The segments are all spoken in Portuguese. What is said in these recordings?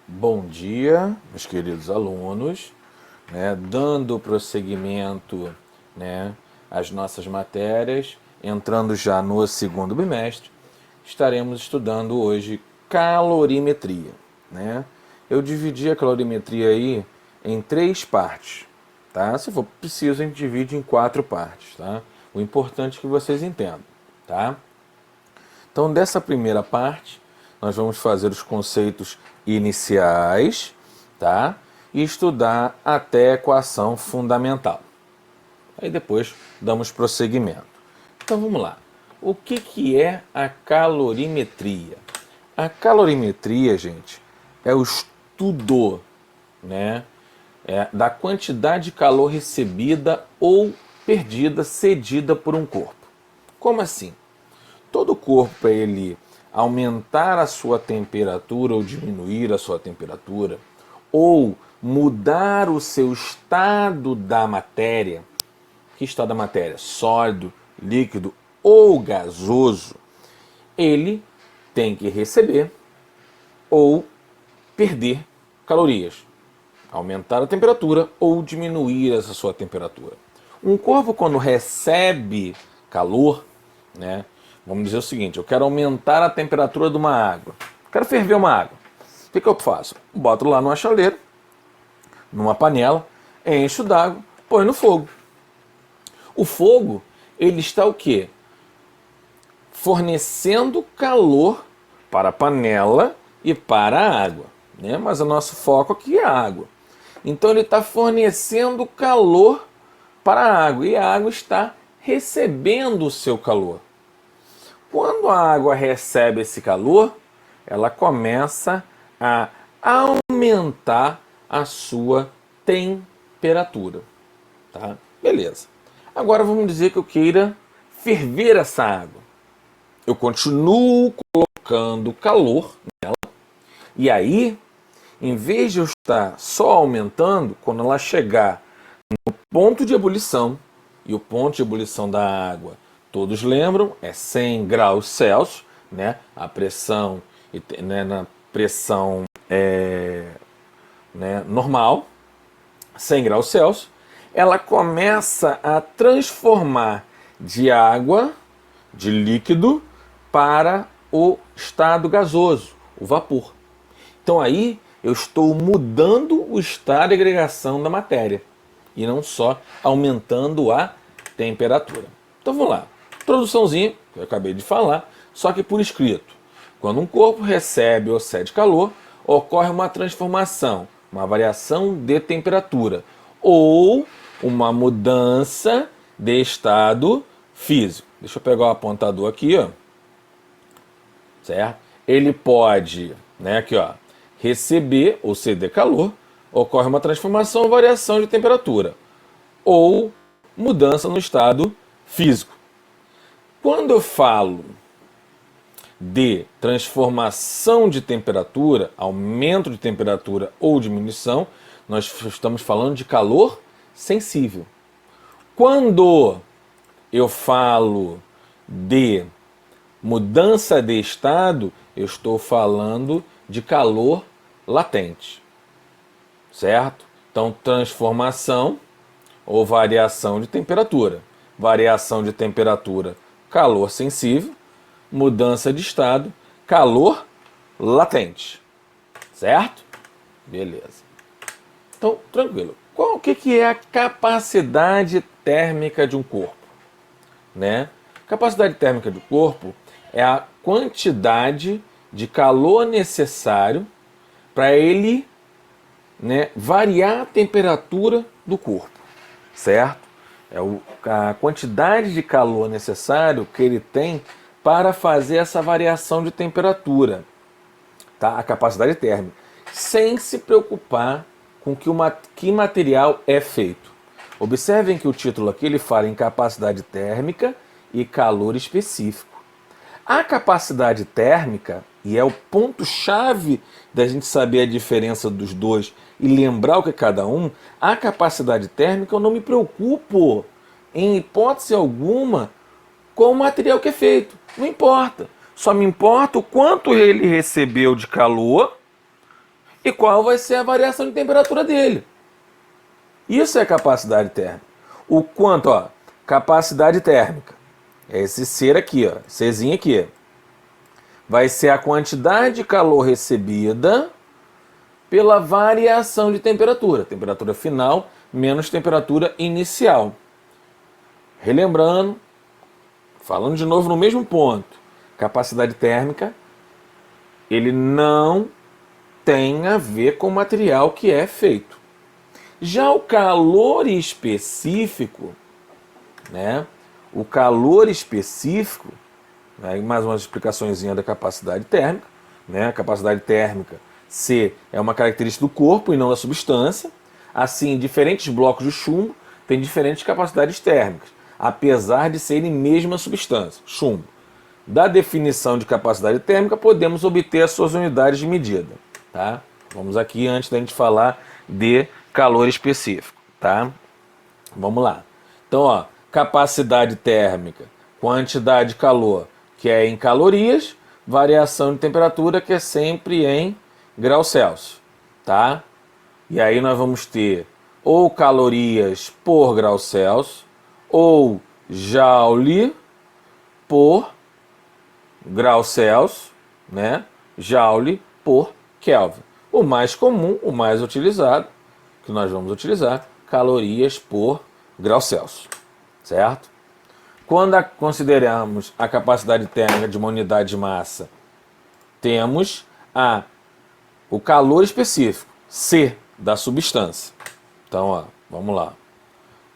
Bom dia, meus queridos alunos, dando prosseguimento, às nossas matérias, entrando já no segundo bimestre, estaremos estudando hoje calorimetria, Eu dividi a calorimetria aí em 3 partes, tá? Se for preciso, a gente divide em 4 partes, tá? O importante é que vocês entendam, tá? Então, dessa primeira parte, nós vamos fazer os conceitos iniciais, tá? E estudar até a equação fundamental. Aí depois damos prosseguimento. Então vamos lá. O que é a calorimetria? A calorimetria, gente, é o estudo, da quantidade de calor recebida ou perdida, cedida por um corpo. Como assim? Todo corpo, para ele aumentar a sua temperatura ou diminuir a sua temperatura, ou mudar o seu estado da matéria, que estado da matéria? Sólido, líquido ou gasoso, ele tem que receber ou perder calorias, aumentar a temperatura ou diminuir essa sua temperatura. Um corpo, quando recebe calor, vamos dizer o seguinte: eu quero aumentar a temperatura de uma água, quero ferver uma água. O que eu faço? Boto lá numa chaleira, numa panela, encho d'água, põe no fogo. O fogo, ele está o quê? Fornecendo calor para a panela e para a água, Mas o nosso foco aqui é a água. Então ele está fornecendo calor para a água e a água está recebendo o seu calor. Quando a água recebe esse calor, ela começa a aumentar a sua temperatura. Tá? Beleza. Agora vamos dizer que eu queira ferver essa água. Eu continuo colocando calor nela. E aí, em vez de eu estar só aumentando, quando ela chegar no ponto de ebulição, e o ponto de ebulição da água, todos lembram, é 100 graus Celsius, a pressão, na pressão normal, 100 graus Celsius, ela começa a transformar de água, de líquido, para o estado gasoso, o vapor. Então aí eu estou mudando o estado de agregação da matéria e não só aumentando a temperatura. Então vamos lá. Introduçãozinha, que eu acabei de falar, só que por escrito. Quando um corpo recebe ou cede calor, ocorre uma transformação, uma variação de temperatura ou uma mudança de estado físico. Deixa eu pegar o apontador aqui, certo? Ele pode, aqui, receber ou ceder calor, ocorre uma transformação ou variação de temperatura ou mudança no estado físico. Quando eu falo de transformação de temperatura, aumento de temperatura ou diminuição, nós estamos falando de calor sensível. Quando eu falo de mudança de estado, eu estou falando de calor latente, certo? Então, transformação ou variação de temperatura. Variação de temperatura, calor sensível. Mudança de estado, calor latente, certo? Beleza. Então, tranquilo. O que é a capacidade térmica de um corpo? Capacidade térmica do corpo é a quantidade de calor necessário para ele variar a temperatura do corpo, certo? É a quantidade de calor necessário que ele tem para fazer essa variação de temperatura, tá? A capacidade térmica, sem se preocupar com que material é feito. Observem que o título aqui ele fala em capacidade térmica e calor específico. A capacidade térmica, e é o ponto-chave da gente saber a diferença dos dois e lembrar o que é cada um, a capacidade térmica eu não me preocupo, em hipótese alguma, com o material que é feito. Não importa. Só me importa o quanto ele recebeu de calor e qual vai ser a variação de temperatura dele. Isso é capacidade térmica. O quanto, ó, capacidade térmica. É esse ser aqui, ó, Czinho aqui. Vai ser a quantidade de calor recebida pela variação de temperatura. Temperatura final menos temperatura inicial. Relembrando, falando de novo no mesmo ponto, capacidade térmica, ele não tem a ver com o material que é feito. Já o calor específico, né? O calor específico, né? Mais umas explicações da capacidade térmica, né? A capacidade térmica C é uma característica do corpo e não da substância. Assim, diferentes blocos de chumbo têm diferentes capacidades térmicas, apesar de serem mesma substância, chumbo. Da definição de capacidade térmica, podemos obter as suas unidades de medida. Tá? Vamos aqui antes da gente falar de calor específico. Tá? Vamos lá. Então, ó, capacidade térmica, quantidade de calor, que é em calorias, variação de temperatura, que é sempre em graus Celsius. Tá? E aí nós vamos ter ou calorias por grau Celsius, ou joule por grau Celsius, né? Joule por Kelvin. O mais comum, o mais utilizado, que nós vamos utilizar, calorias por grau Celsius, certo? Quando consideramos a capacidade térmica de uma unidade de massa, temos o calor específico, C, da substância. Então, ó, vamos lá.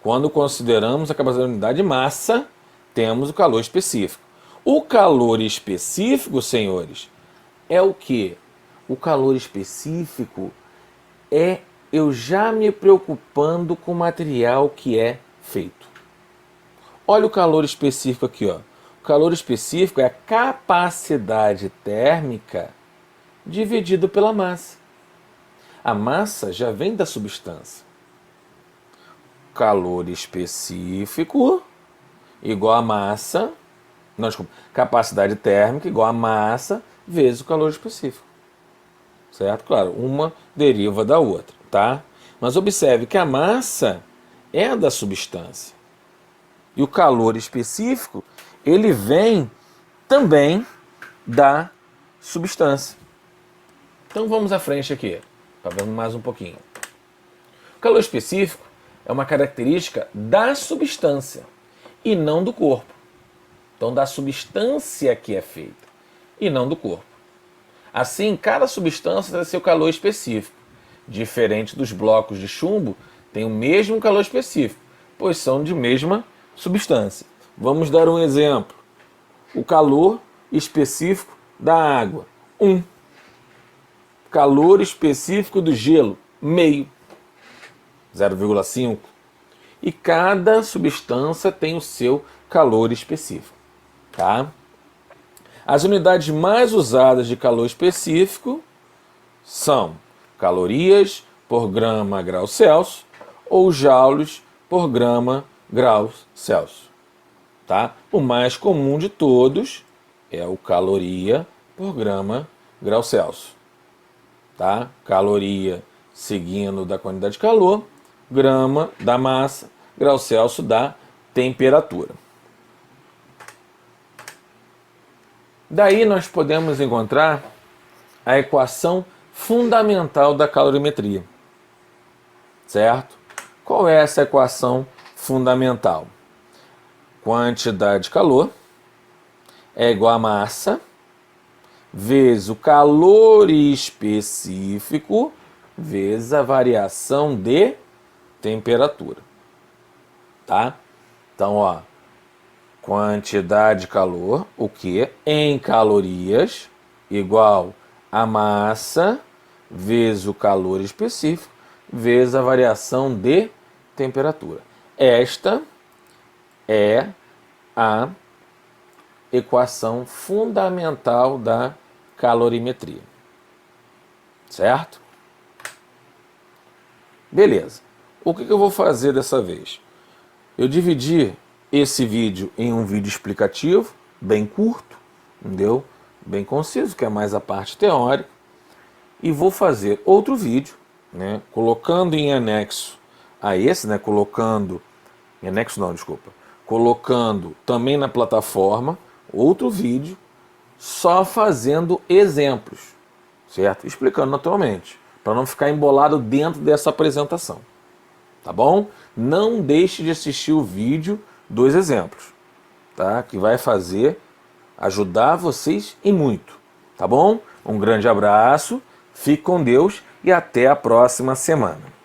Quando consideramos a capacidade de unidade de massa, temos o calor específico. O calor específico, senhores, é o quê? O calor específico é eu já me preocupando com o material que é feito. Olha o calor específico aqui, ó. O calor específico é a capacidade térmica dividido pela massa. A massa já vem da substância. Calor específico igual a massa, não, desculpa, capacidade térmica igual a massa vezes o calor específico. Certo? Claro, uma deriva da outra, tá? Mas observe que a massa é da substância. E o calor específico, ele vem também da substância. Então vamos à frente aqui, para ver mais um pouquinho. O calor específico é uma característica da substância e não do corpo. Então, da substância que é feita e não do corpo. Assim, cada substância tem seu calor específico. Diferente dos blocos de chumbo, tem o mesmo calor específico, pois são de mesma substância. Vamos dar um exemplo. O calor específico da água, 1. Calor específico do gelo, meio, 0,5. E cada substância tem o seu calor específico. Tá? As unidades mais usadas de calor específico são calorias por grama grau Celsius ou joules por grama grau Celsius. Tá? O mais comum de todos é o caloria por grama grau Celsius. Tá? Caloria seguindo da quantidade de calor, grama da massa, grau Celsius da temperatura. Daí nós podemos encontrar a equação fundamental da calorimetria. Certo? Qual é essa equação fundamental? Quantidade de calor é igual a massa vezes o calor específico vezes a variação de temperatura. Tá? Então, ó, quantidade de calor, o que? Em calorias, igual a massa vezes o calor específico vezes a variação de temperatura. Esta é a equação fundamental da calorimetria. Certo? Beleza. O que eu vou fazer dessa vez? Eu dividi esse vídeo em um vídeo explicativo, bem curto, entendeu? Bem conciso, que é mais a parte teórica. e vou fazer outro vídeo, né, colocando em anexo a esse, né, colocando também na plataforma outro vídeo só fazendo exemplos, certo? Explicando naturalmente, para não ficar embolado dentro dessa apresentação, tá bom? Não deixe de assistir o vídeo dos exemplos, tá? Que vai ajudar vocês e muito, tá bom? Um grande abraço, fique com Deus e até a próxima semana.